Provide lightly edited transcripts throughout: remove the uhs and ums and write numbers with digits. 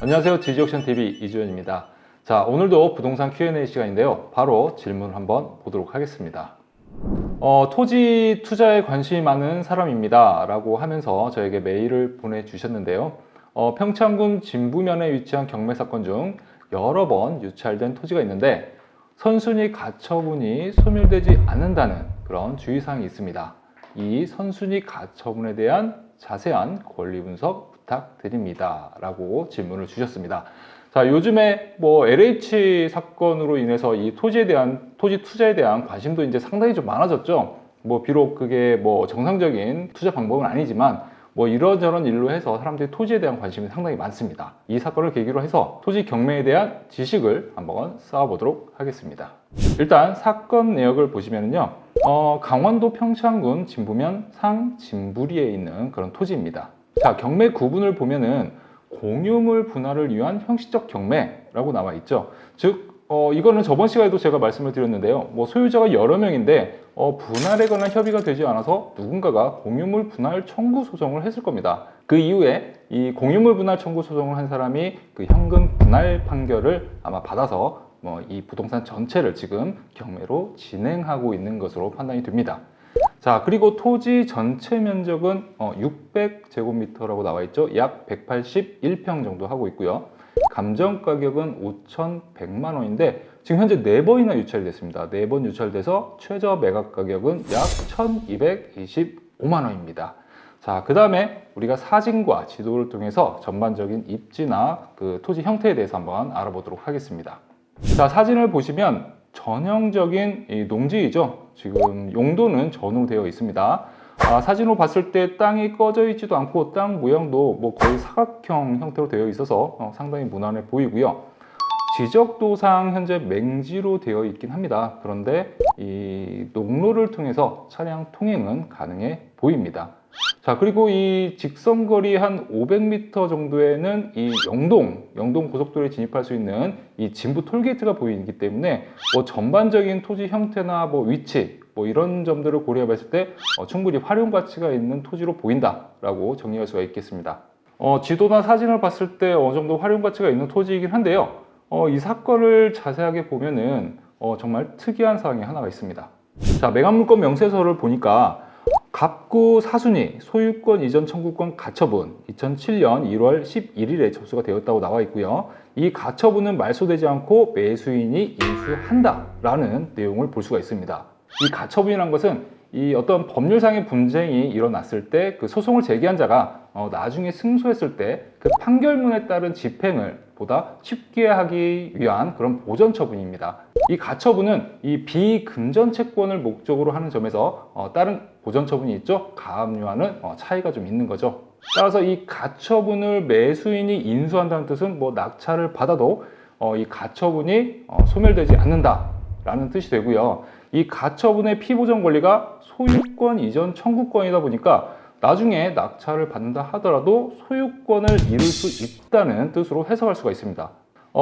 안녕하세요. 지지옥션TV 이주연입니다. 자, 오늘도 부동산 Q&A 시간인데요. 바로 질문을 한번 보도록 하겠습니다. 토지 투자에 관심이 많은 사람입니다 라고 하면서 저에게 메일을 보내주셨는데요. 평창군 진부면에 위치한 경매 사건 중 여러 번 유찰된 토지가 있는데 선순위 가처분이 소멸되지 않는다는 그런 주의사항이 있습니다. 이 선순위 가처분에 대한 자세한 권리 분석 부탁드립니다 라고 질문을 주셨습니다. 자, 요즘에 LH 사건으로 인해서 이 토지 투자에 대한 관심도 이제 상당히 좀 많아졌죠. 비록 그게 정상적인 투자 방법은 아니지만 이런저런 일로 해서 사람들이 토지에 대한 관심이 상당히 많습니다. 이 사건을 계기로 해서 토지 경매에 대한 지식을 한번 쌓아보도록 하겠습니다. 일단 사건 내역을 보시면요. 강원도 평창군 진부면 상진부리에 있는 그런 토지입니다. 자, 경매 구분을 보면은 공유물 분할을 위한 형식적 경매라고 나와 있죠. 즉, 이거는 저번 시간에도 제가 말씀을 드렸는데요. 소유자가 여러 명인데 분할에 관한 협의가 되지 않아서 누군가가 공유물 분할 청구 소송을 했을 겁니다. 그 이후에 이 공유물 분할 청구 소송을 한 사람이 그 현금 분할 판결을 아마 받아서 이 부동산 전체를 지금 경매로 진행하고 있는 것으로 판단이 됩니다. 자, 그리고 토지 전체 면적은 600제곱미터라고 나와 있죠. 약 181평 정도 하고 있고요. 감정 가격은 5,100만 원인데 지금 현재 4번이나 유찰이 됐습니다. 4번 유찰돼서 최저 매각 가격은 약 1,225만 원입니다. 자, 그 다음에 우리가 사진과 지도를 통해서 전반적인 입지나 그 토지 형태에 대해서 한번 알아보도록 하겠습니다. 자, 사진을 보시면 전형적인 이 농지이죠. 지금 용도는 전후되어 있습니다. 사진으로 봤을 때 땅이 꺼져 있지도 않고 땅 모양도 거의 사각형 형태로 되어 있어서 상당히 무난해 보이고요. 지적도상 현재 맹지로 되어 있긴 합니다. 그런데 이 농로를 통해서 차량 통행은 가능해 보입니다. 자, 그리고 이 직선거리 한 500m 정도에는 이 영동 고속도로에 진입할 수 있는 이 진부 톨게이트가 보이기 때문에 전반적인 토지 형태나 위치 이런 점들을 고려해 봤을 때 충분히 활용 가치가 있는 토지로 보인다라고 정리할 수가 있겠습니다. 지도나 사진을 봤을 때 어느 정도 활용 가치가 있는 토지이긴 한데요. 이 사건을 자세하게 보면은 정말 특이한 사항이 하나가 있습니다. 자, 매각물권 명세서를 보니까 갑구 사순위 소유권 이전 청구권 가처분 2007년 1월 11일에 접수가 되었다고 나와 있고요. 이 가처분은 말소되지 않고 매수인이 인수한다라는 내용을 볼 수가 있습니다. 이 가처분이라는 것은 이 어떤 법률상의 분쟁이 일어났을 때 그 소송을 제기한 자가 나중에 승소했을 때 그 판결문에 따른 집행을 보다 쉽게 하기 위한 그런 보전 처분입니다. 이 가처분은 이 비금전 채권을 목적으로 하는 점에서 다른 보전 처분이 있죠. 가압류와는 차이가 좀 있는 거죠. 따라서 이 가처분을 매수인이 인수한다는 뜻은 낙찰을 받아도 이 가처분이 소멸되지 않는다라는 뜻이 되고요. 이 가처분의 피보전 권리가 소유권 이전 청구권이다 보니까 나중에 낙찰을 받는다 하더라도 소유권을 잃을 수 있다는 뜻으로 해석할 수가 있습니다.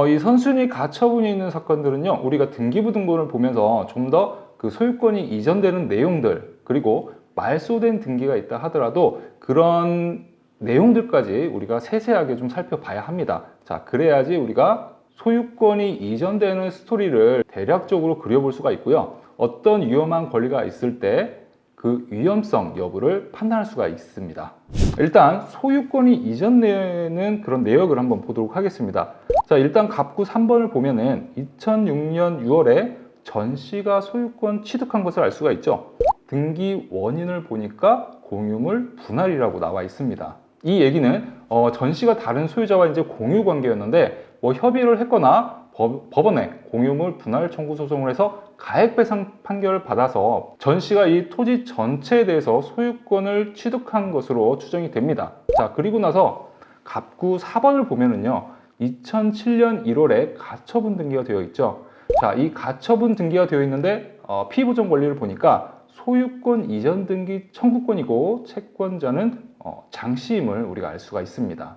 이 선순위 가처분이 있는 사건들은요, 우리가 등기부등본을 보면서 좀 더 그 소유권이 이전되는 내용들, 그리고 말소된 등기가 있다 하더라도 그런 내용들까지 우리가 세세하게 좀 살펴봐야 합니다. 자, 그래야지 우리가 소유권이 이전되는 스토리를 대략적으로 그려볼 수가 있고요. 어떤 위험한 권리가 있을 때 그 위험성 여부를 판단할 수가 있습니다. 일단 소유권이 이전되는 그런 내역을 한번 보도록 하겠습니다. 자, 일단 갑구 3번을 보면은 2006년 6월에 전 씨가 소유권 취득한 것을 알 수가 있죠. 등기 원인을 보니까 공유물 분할이라고 나와 있습니다. 이 얘기는 전 씨가 다른 소유자와 이제 공유 관계였는데 협의를 했거나 법원에 공유물 분할 청구 소송을 해서 가액 배상 판결을 받아서 전 씨가 이 토지 전체에 대해서 소유권을 취득한 것으로 추정이 됩니다. 자, 그리고 나서 갑구 4번을 보면은요, 2007년 1월에 가처분 등기가 되어 있죠. 자, 이 가처분 등기가 되어 있는데 피보전 권리를 보니까 소유권 이전 등기 청구권이고 채권자는 장 씨임을 우리가 알 수가 있습니다.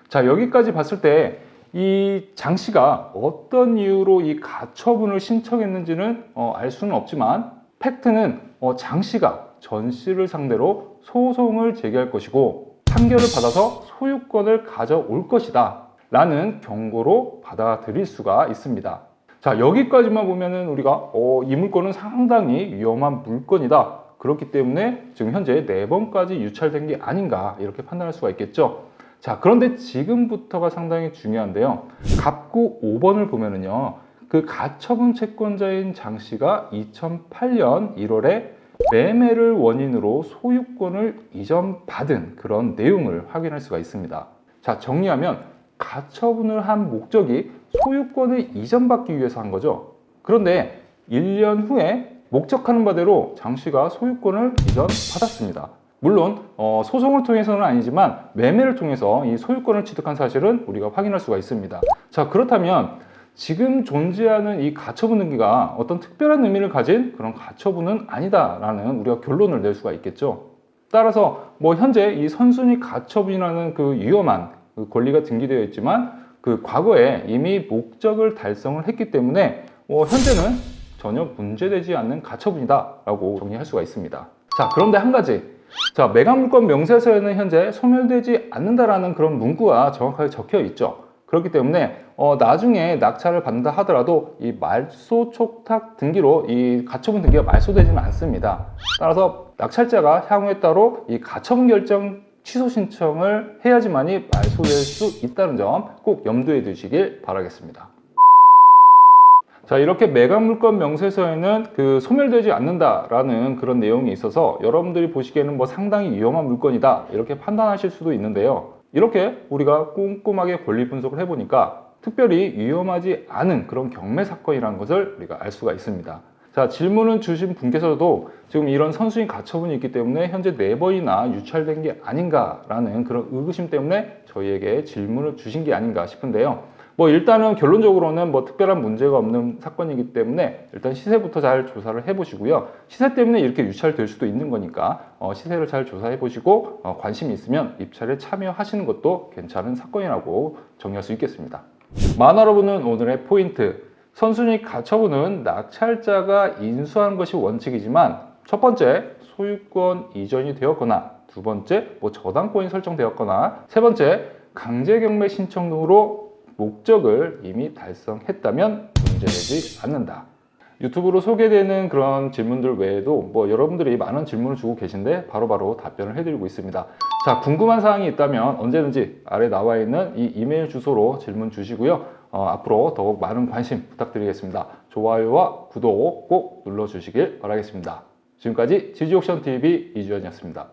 자, 여기까지 봤을 때 이 장 씨가 어떤 이유로 이 가처분을 신청했는지는 알 수는 없지만 팩트는 장 씨가 전 씨를 상대로 소송을 제기할 것이고 판결을 받아서 소유권을 가져올 것이다 라는 경고로 받아들일 수가 있습니다. 자, 여기까지만 보면은 우리가 이 물건은 상당히 위험한 물건이다. 그렇기 때문에 지금 현재 4번까지 유찰된 게 아닌가 이렇게 판단할 수가 있겠죠. 자, 그런데 지금부터가 상당히 중요한데요. 갑구 5번을 보면은요. 그 가처분 채권자인 장 씨가 2008년 1월에 매매를 원인으로 소유권을 이전받은 그런 내용을 확인할 수가 있습니다. 자, 정리하면 가처분을 한 목적이 소유권을 이전받기 위해서 한 거죠. 그런데 1년 후에 목적하는 바대로 장 씨가 소유권을 이전받았습니다. 물론 소송을 통해서는 아니지만 매매를 통해서 이 소유권을 취득한 사실은 우리가 확인할 수가 있습니다. 자, 그렇다면 지금 존재하는 이 가처분 등기가 어떤 특별한 의미를 가진 그런 가처분은 아니다라는 우리가 결론을 낼 수가 있겠죠. 따라서 현재 이 선순위 가처분이라는 그 위험한 그 권리가 등기되어 있지만 그 과거에 이미 목적을 달성을 했기 때문에 현재는 전혀 문제되지 않는 가처분이다라고 정리할 수가 있습니다. 자, 그런데 한 가지. 자, 매각물권 명세서에는 현재 소멸되지 않는다라는 그런 문구가 정확하게 적혀 있죠. 그렇기 때문에 나중에 낙찰을 받는다 하더라도 이 말소 촉탁 등기로 이 가처분 등기가 말소되지는 않습니다. 따라서 낙찰자가 향후에 따로 이 가처분 결정 취소 신청을 해야지만이 말소될 수 있다는 점 꼭 염두에 두시길 바라겠습니다. 자, 이렇게 매각물권 명세서에는 그 소멸되지 않는다라는 그런 내용이 있어서 여러분들이 보시기에는 상당히 위험한 물건이다 이렇게 판단하실 수도 있는데요. 이렇게 우리가 꼼꼼하게 권리 분석을 해보니까 특별히 위험하지 않은 그런 경매 사건이라는 것을 우리가 알 수가 있습니다. 자, 질문을 주신 분께서도 지금 이런 선순위 가처분이 있기 때문에 현재 4번이나 유찰된 게 아닌가라는 그런 의구심 때문에 저희에게 질문을 주신 게 아닌가 싶은데요. 일단은 결론적으로는 특별한 문제가 없는 사건이기 때문에 일단 시세부터 잘 조사를 해보시고요. 시세 때문에 이렇게 유찰될 수도 있는 거니까 시세를 잘 조사해 보시고 관심이 있으면 입찰에 참여하시는 것도 괜찮은 사건이라고 정리할 수 있겠습니다. 만화로 오늘의 포인트. 선순위 가처분은 낙찰자가 인수한 것이 원칙이지만 첫 번째, 소유권 이전이 되었거나 두 번째, 저당권이 설정되었거나 세 번째, 강제경매 신청 등으로 목적을 이미 달성했다면 문제되지 않는다. 유튜브로 소개되는 그런 질문들 외에도 여러분들이 많은 질문을 주고 계신데 바로바로 답변을 해드리고 있습니다. 자, 궁금한 사항이 있다면 언제든지 아래 나와 있는 이 이메일 주소로 질문 주시고요. 앞으로 더욱 많은 관심 부탁드리겠습니다. 좋아요와 구독 꼭 눌러주시길 바라겠습니다. 지금까지 지지옥션TV 이주연이었습니다.